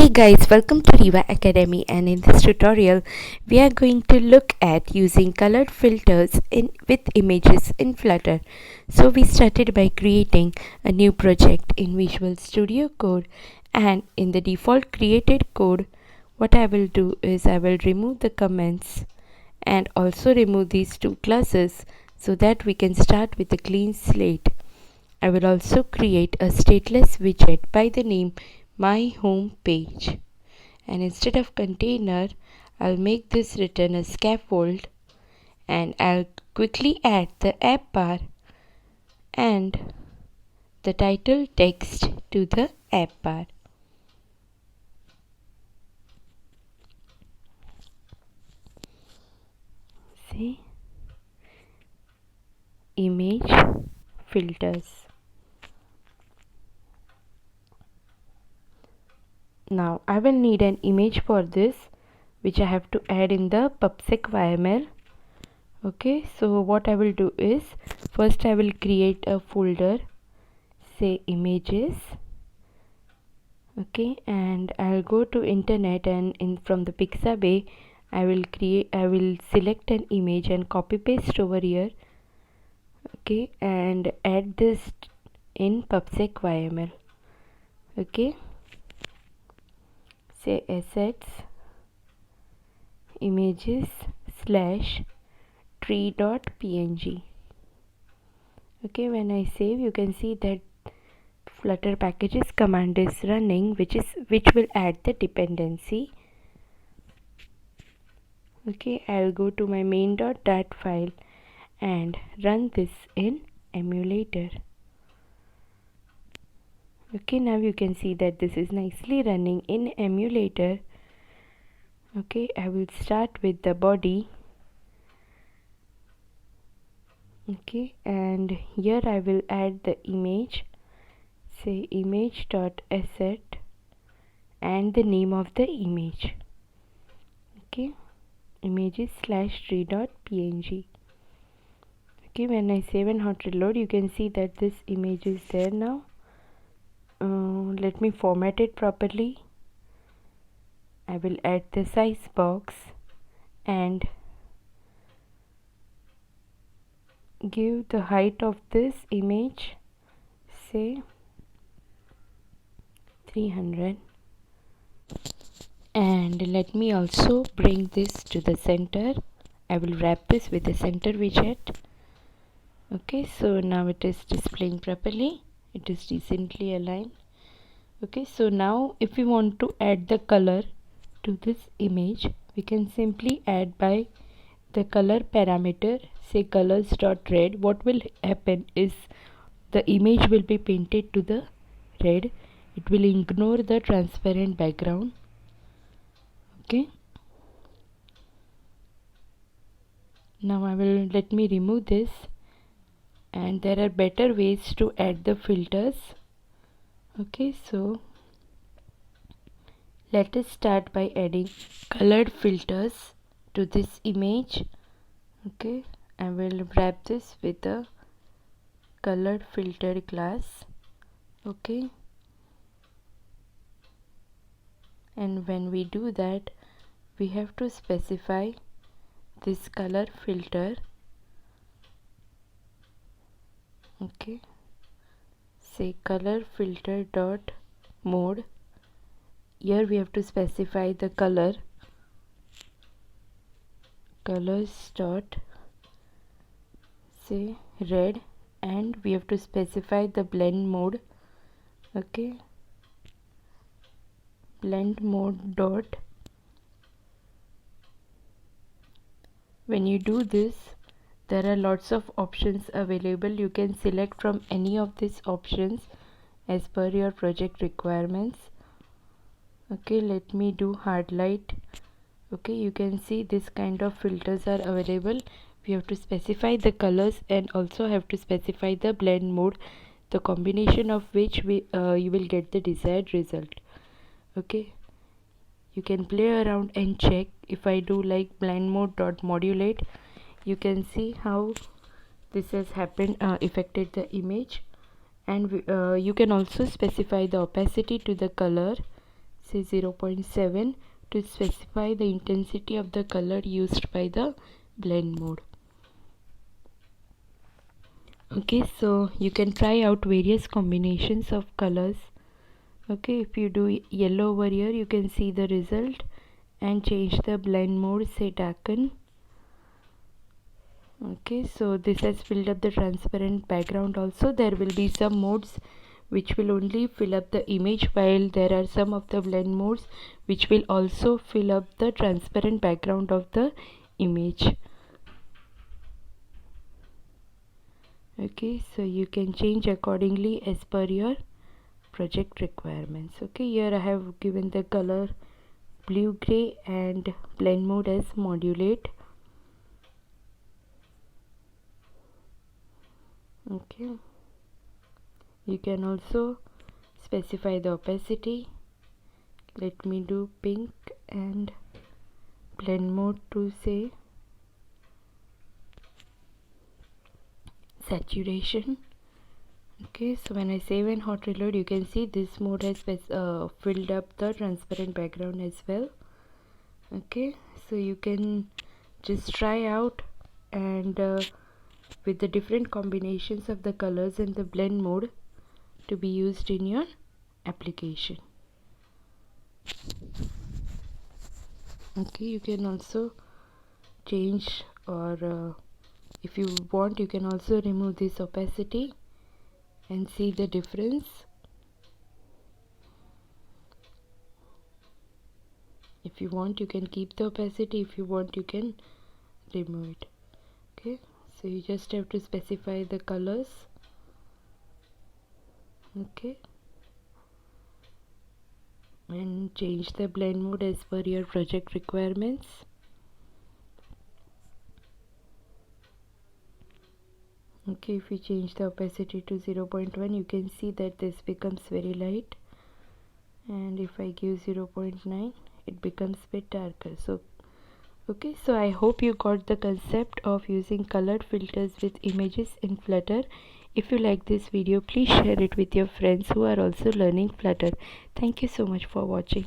Hey guys, welcome to Riva Academy, and in this tutorial we are going to look at using colored filters with images in Flutter. So we started by creating a new project in Visual Studio Code, and in the default created code what I will do is I will remove the comments and also remove these two classes so that we can start with a clean slate. I will also create a stateless widget by the name My Home Page, and instead of container I'll make this return a scaffold, and I'll quickly add the app bar and the title text to the app bar. See, image filters. Now I will need an image for this, which I have to add in the pubsec YML. Okay, so what I will do is first I will create a folder, say images. Okay, and I'll go to internet, and from the Pixabay I will select an image and copy paste over here. Okay, and add this in pubsec YML. Okay, say assets images / tree.png. okay, when I save, you can see that Flutter packages command is running, which will add the dependency. Okay, I'll go to my main.dat file and run this in emulator. Okay, now you can see that this is nicely running in emulator. Okay, I will start with the body. Okay, and here I will add the image, say image.asset and the name of the image. Okay, images / tree.png. okay, when I save and hot reload, you can see that this image is there now. Let me format it properly. I will add the size box and give the height of this image, say 300, and let me also bring this to the center. I will wrap this with the center widget. Okay, so now it is displaying properly, it is decently aligned. Okay, so now if we want to add the color to this image, we can simply add by the color parameter, say colors.red. What will happen is the image will be painted to the red. It will ignore the transparent background. Okay, now let me remove this, and there are better ways to add the filters. Okay, so let us start by adding colored filters to this image. Okay, I will wrap this with a colored filter class. Okay, and when we do that, we have to specify this color filter. Okay, say color filter dot mode. Here we have to specify the colors dot, say red, and we have to specify the blend mode. Okay, blend mode dot. When you do this, there are lots of options available. You can select from any of these options as per your project requirements. Okay, let me do hard light. Okay, you can see this kind of filters are available. We have to specify the colors and also have to specify the blend mode, the combination of which you will get the desired result. Okay, you can play around and check. If I do like blend mode dot modulate, you can see how this has happened, affected the image. And you can also specify the opacity to the color, say 0.7 to specify the intensity of the color used by the blend mode. Okay, so you can try out various combinations of colors. Okay, if you do yellow over here, you can see the result, and change the blend mode, say darken. Okay, so this has filled up the transparent background. Also there will be some modes which will only fill up the image, while there are some of the blend modes which will also fill up the transparent background of the image. Okay, so you can change accordingly as per your project requirements. Okay, here I have given the color blue gray and blend mode as modulate. Okay, you can also specify the opacity. Let me do pink and blend mode to say saturation. Okay, so when I save and hot reload, you can see this mode has filled up the transparent background as well. Okay, so you can just try out and with the different combinations of the colors and the blend mode to be used in your application. Okay, you can also change, or if you want, you can also remove this opacity and see the difference. If you want, you can keep the opacity. If you want, you can remove it. Okay, so you just have to specify the colors. Okay, and change the blend mode as per your project requirements. Okay, if you change the opacity to 0.1, you can see that this becomes very light, and if I give 0.9, it becomes a bit darker. So okay, so I hope you got the concept of using colored filters with images in Flutter. If you like this video, please share it with your friends who are also learning Flutter. Thank you so much for watching.